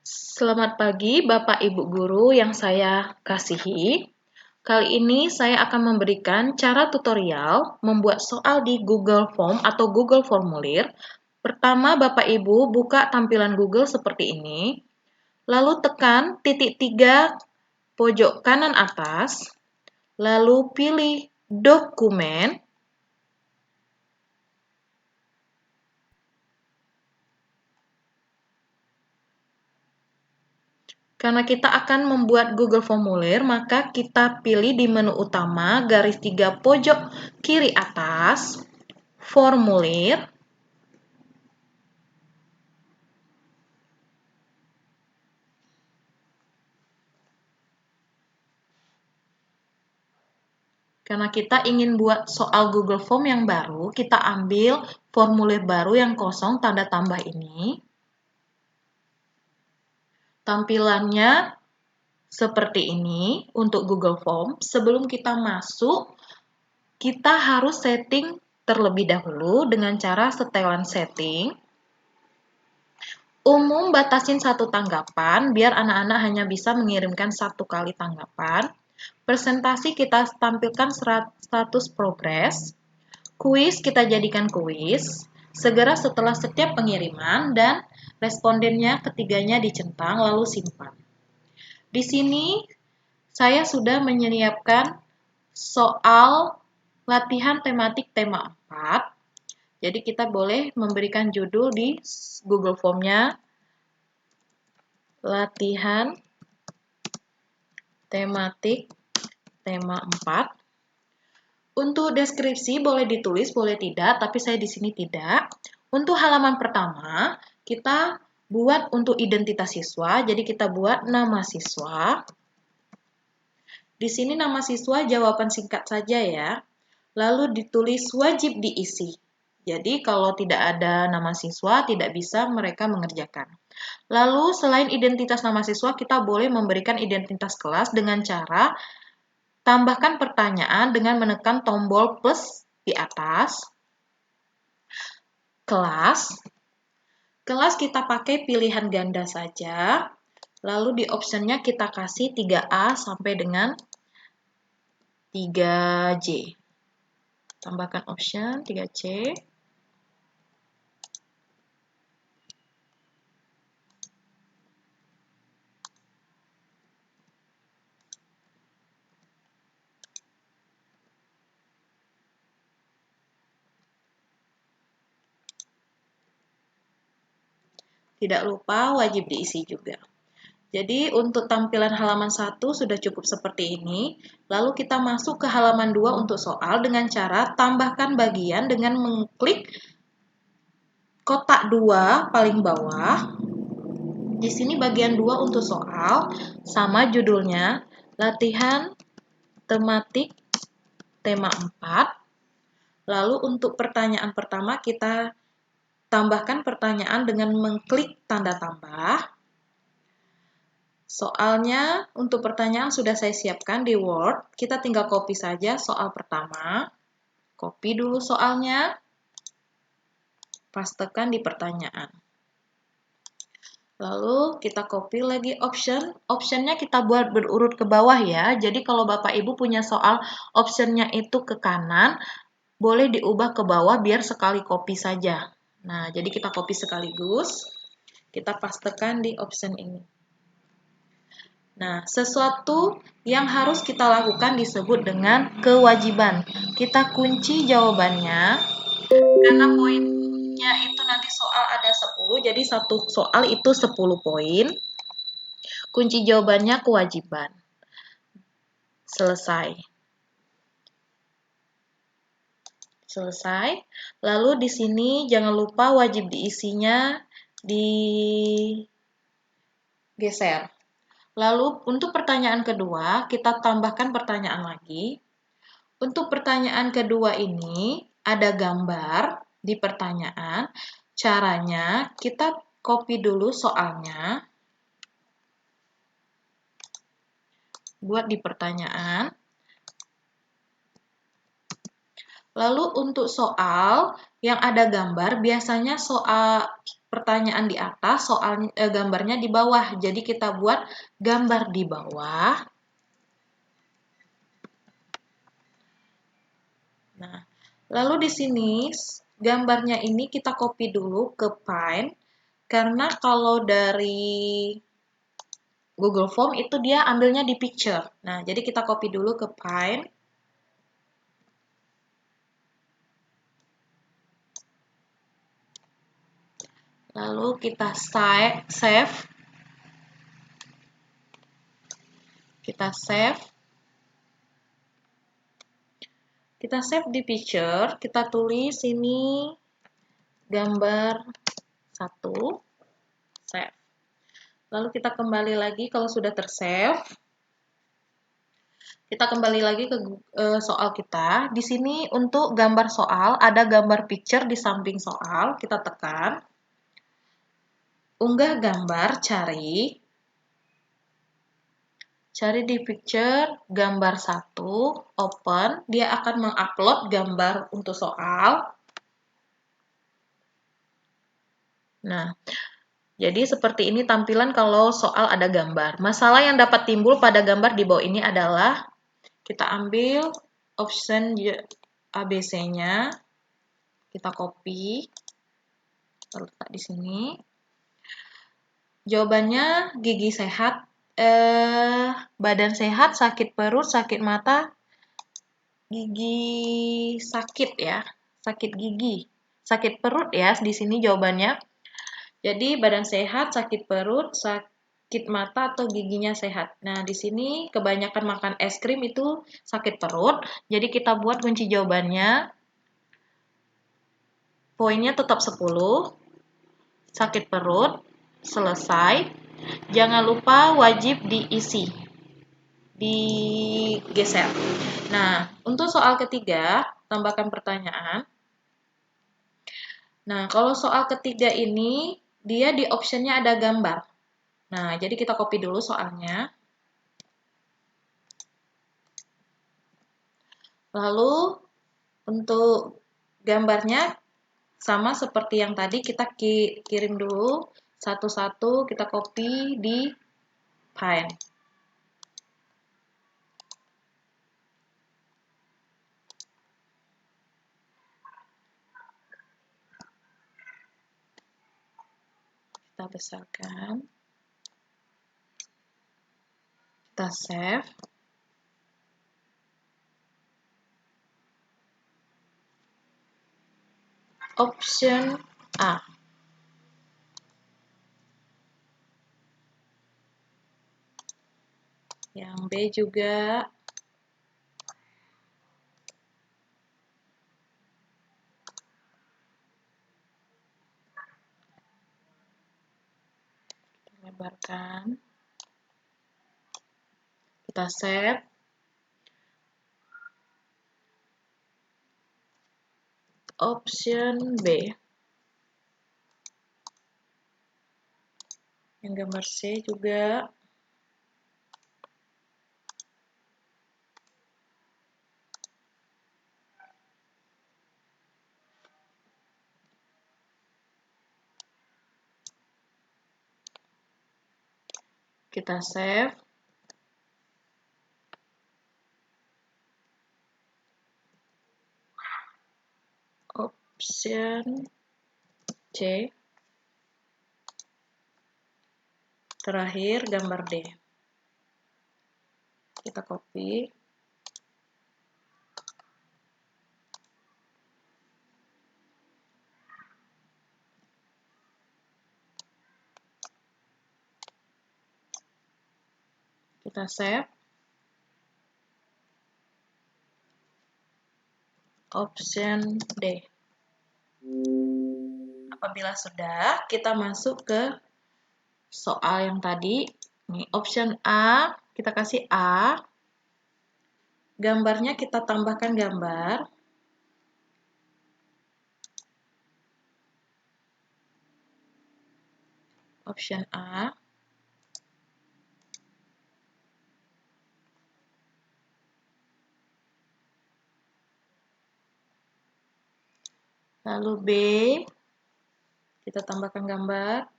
Selamat pagi, Bapak Ibu Guru yang saya kasihi. Kali ini saya akan memberikan cara tutorial membuat soal di Google Form atau Google Formulir. Pertama, Bapak Ibu buka tampilan Google seperti ini, lalu tekan titik 3 pojok kanan atas, lalu pilih dokumen. Karena kita akan membuat Google Formulir, maka kita pilih di menu utama garis 3 pojok kiri atas, Formulir. Karena kita ingin buat soal Google Form yang baru, kita ambil formulir baru yang kosong tanda tambah ini. Tampilannya seperti ini untuk Google Form. Sebelum kita masuk, kita harus setting terlebih dahulu dengan cara setelan setting. Umum batasin 1 tanggapan, biar anak-anak hanya bisa mengirimkan 1 kali tanggapan. Presentasi kita tampilkan status progres. Kuis kita jadikan kuis. Segera setelah setiap pengiriman dan respondennya ketiganya dicentang lalu simpan. Di sini saya sudah menyiapkan soal latihan tematik tema 4. Jadi kita boleh memberikan judul di Google Form-nya latihan tematik tema 4. Untuk deskripsi boleh ditulis, boleh tidak, tapi saya di sini tidak. Untuk halaman pertama, kita buat untuk identitas siswa, jadi kita buat nama siswa. Di sini nama siswa jawaban singkat saja ya. Lalu ditulis wajib diisi. Jadi kalau tidak ada nama siswa, tidak bisa mereka mengerjakan. Lalu selain identitas nama siswa, kita boleh memberikan identitas kelas dengan cara tambahkan pertanyaan dengan menekan tombol plus di atas. Kelas kita pakai pilihan ganda saja. Lalu di optionnya kita kasih 3A sampai dengan 3J. Tambahkan option 3C. Tidak lupa wajib diisi juga. Jadi untuk tampilan halaman 1 sudah cukup seperti ini. Lalu kita masuk ke halaman 2 untuk soal dengan cara tambahkan bagian dengan mengklik kotak 2 paling bawah. Di sini bagian 2 untuk soal, sama judulnya, latihan tematik tema 4. Lalu untuk pertanyaan pertama kita tambahkan pertanyaan dengan mengklik tanda tambah. Soalnya untuk pertanyaan sudah saya siapkan di Word, kita tinggal copy saja soal pertama. Copy dulu soalnya, pastekan di pertanyaan. Lalu kita copy lagi option. Optionnya kita buat berurut ke bawah ya. Jadi kalau Bapak Ibu punya soal optionnya itu ke kanan, boleh diubah ke bawah biar sekali copy saja. Nah, jadi kita copy sekaligus. Kita pastekan di option ini. Nah, sesuatu yang harus kita lakukan disebut dengan kewajiban. Kita kunci jawabannya. Karena poinnya itu nanti soal ada 10, jadi satu soal itu 10 poin. Kunci jawabannya kewajiban. Selesai. Lalu di sini jangan lupa wajib diisinya digeser. Lalu untuk pertanyaan kedua, kita tambahkan pertanyaan lagi. Untuk pertanyaan kedua ini ada gambar di pertanyaan. Caranya kita copy dulu soalnya. Buat di pertanyaan. Lalu untuk soal yang ada gambar, biasanya soal pertanyaan di atas, gambarnya di bawah. Jadi kita buat gambar di bawah. Nah, lalu di sini gambarnya ini kita copy dulu ke Paint, karena kalau dari Google Form itu dia ambilnya di picture. Nah, jadi kita copy dulu ke Paint. Lalu kita save. Kita save. Kita save di picture, kita tulis ini gambar 1, save. Lalu kita kembali lagi kalau sudah tersave. Kita kembali lagi ke soal kita. Di sini untuk gambar soal, ada gambar picture di samping soal. Kita tekan. Unggah gambar, cari di picture gambar 1, open. Dia akan mengupload gambar untuk soal. Nah, jadi seperti ini tampilan kalau soal ada gambar. Masalah yang dapat timbul pada gambar di bawah ini adalah kita ambil option ABC-nya, kita copy, letak di sini. Jawabannya gigi sehat, badan sehat, sakit perut, sakit mata, gigi sakit ya, sakit gigi, sakit perut ya di sini jawabannya. Jadi badan sehat, sakit perut, sakit mata atau giginya sehat. Nah, di sini kebanyakan makan es krim itu sakit perut. Jadi kita buat kunci jawabannya. Poinnya tetap 10. Sakit perut, selesai. Jangan lupa wajib diisi. Digeser. Nah, untuk soal ketiga, tambahkan pertanyaan. Nah, kalau soal ketiga ini, dia di optionnya ada gambar. Nah, jadi kita copy dulu soalnya. Lalu, untuk gambarnya sama seperti yang tadi, kita kirim dulu satu-satu, kita copy di Paint. Kita besarkan. Kita save. Option A. Yang B juga. Kita lebarkan. Kita save. Option B. Yang gambar C juga. Kita save. Option C. Terakhir gambar D. Kita copy. Kita save. Option D. Apabila sudah, kita masuk ke soal yang tadi. Nih, option A, kita kasih A. Gambarnya kita tambahkan gambar. Option A. Lalu B, Kita tambahkan gambar.